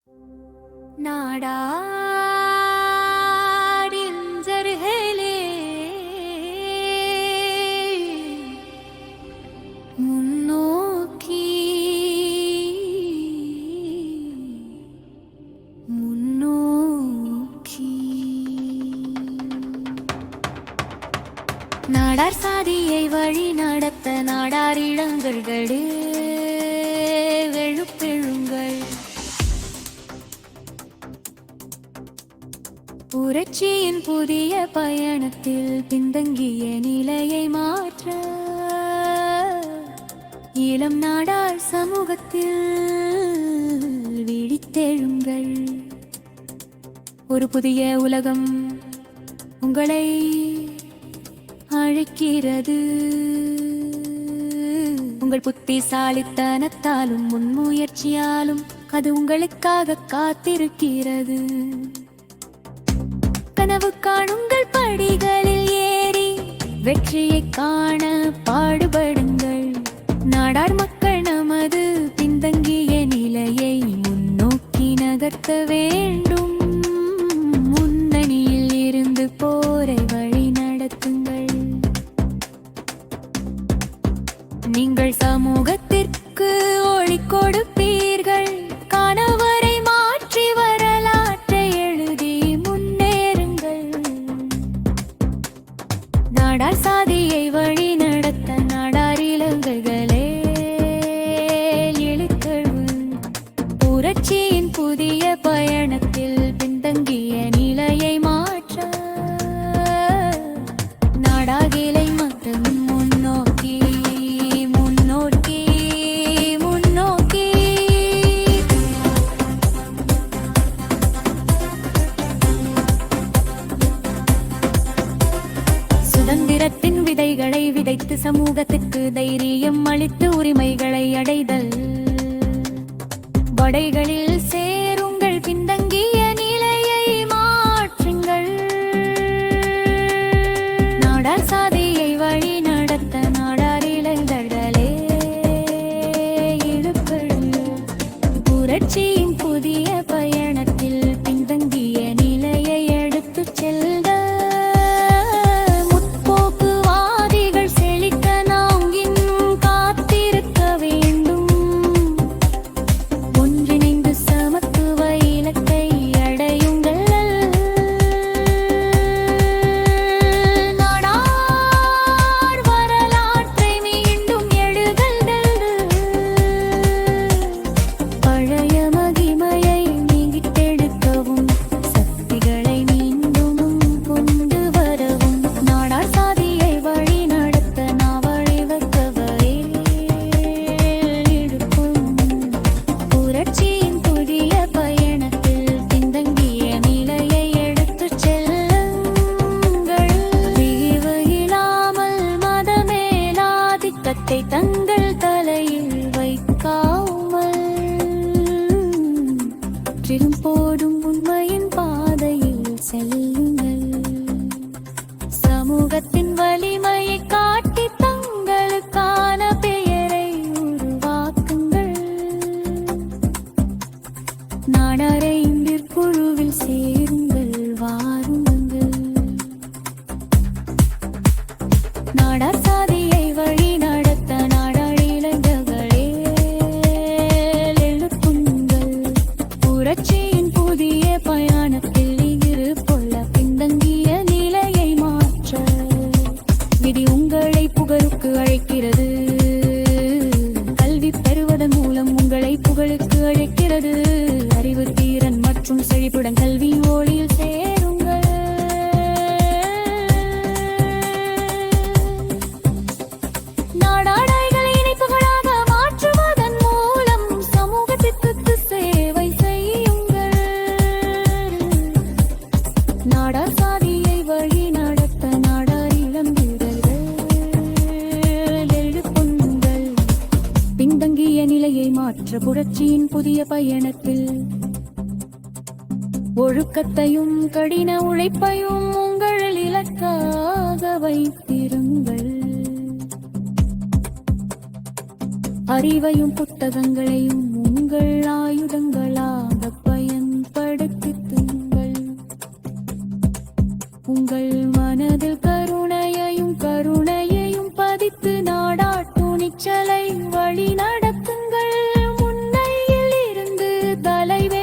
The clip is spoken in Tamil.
நாடாரின் ஜர்ஹலே முன்னோக்கி முன்னோக்கி நாடார் சாதியை வழி நடத்த நாடார் இளங்கர்களே வெளுப்பெழுங்கள். புரட்சியின் புதிய பயணத்தில் பின்தங்கிய நிலையை மாற்ற இளம் நாடார் சமூகத்தில் விழித்தெழுங்கள். ஒரு புதிய உலகம் உங்களை அழைக்கிறது. உங்கள் புத்திசாலித்தனத்தாலும் முன்முயற்சியாலும் அது உங்களுக்காக காத்திருக்கிறது. கனவு காணுங்கள், படிகளில் ஏறி வெற்றியை காண பாடுபடுங்கள். நாடார் மக்கள் நமது பின்தங்கிய நிலையை முன்னோக்கி நகர்த்த வேண்டும். முன்னணியில் இருந்து போரை வழி நடத்துங்கள். நீங்கள் சமூகத்திற்கு ஒளி கொடுப்பீர்கள். கணவரை மாற்றி வரலாற்றை எழுதி முன்னேறுங்கள். நாடார் சாதியை வழி நடத்த நாடார் இளங்கர்களே எழுத்தெழு. புரட்சியின் புதிய பயணத்தில் பின்தங்கிய நிலையை மாற்ற நாடாகிலை மற்றும் முன்னோக்கி முன்னோக்கி முன்னோக்கி. சுதந்திரத்தின் விதைகளை விதைத்து சமூகத்துக்கு தைரியம் அளித்து உரிமைகளை அடைதல். படைகளில் சேருங்கள், பின்தங்கிய நிலையை மாற்றுங்கள். நாடார் சாதியை வழி நடத்த நாடார் இளைஞர்களே எழுப்பெழு. புரட்சியின் புதிய பயணத்தில் பின்தங்கிய நிலையை எடுத்துச் செல்க. முற்போக்குவாதிகள் செழிக்க நாம் இன்னும் காத்திருக்க வேண்டும். ஒன்றிணைந்து சமத்துவ இலக்கை அடையுங்கள். நாடார் வரலாற்றை மீண்டும் எழுதுங்கள். பழைய மகிமையை மீட்டெடுக்கவும் சக்திகளை மீண்டும் கொண்டு வரவும் நாடார் சாதியை வழி நடத்த நாவழி வைக்கவரே இருக்கும். புரட்சியின் புதிய பயணத்தில் பின்தங்கிய நிலையை எடுத்துச் செல்லுங்கள். பிரிவு இல்லாமல் மதமேலாதிக்கத்தை தங்கள் தலையில் வைக்காமல் முற்றிலும் போடும் உண்மையின் பாதையில் செல்லுங்கள். சமூகத்தின் வலிமையை காட்டி தங்களுக்கான பெயரை உருவாக்குங்கள். நாடாரை குழுவில் சேருங்கள், வாருங்கள். நாடார் சாதியை வழி நடத்த நாடார் இளைஞர்களே எழுப்புங்கள். புரட்சியின் புதிய பயணத்தில் இருப்பொள்ள பின்தங்கிய நிலையை மாற்ற விதி உங்களை புகழுக்கு அழைக்கிறது. கல்வி பெறுவதன் மூலம் உங்களை புகழுக்கு அழைக்கிறது. அறிவு தீரன் மற்றும் செழிப்புடன் கல்வி ஒளியில் சேருங்கள். நாடாடைகளை இணைப்புகளாக மாற்றுவதன் மூலம் சமூகத்திற்கு சேவை செய்யுங்கள். நாடார் சாதியை வழி நடத்த நாடார் இளம்பீரர்கள் எழுப்புங்கள். பின்தங்கிய நிலையை மாற்ற புரட்சியின் புதிய பயணத்தில் ஒழுக்கத்தையும் கடின உழைப்பையும் உங்கள் இலக்காக வைத்திருங்கள். அறிவையும் புத்தகங்களையும் உங்கள் ஆயுதங்களாக தலைவே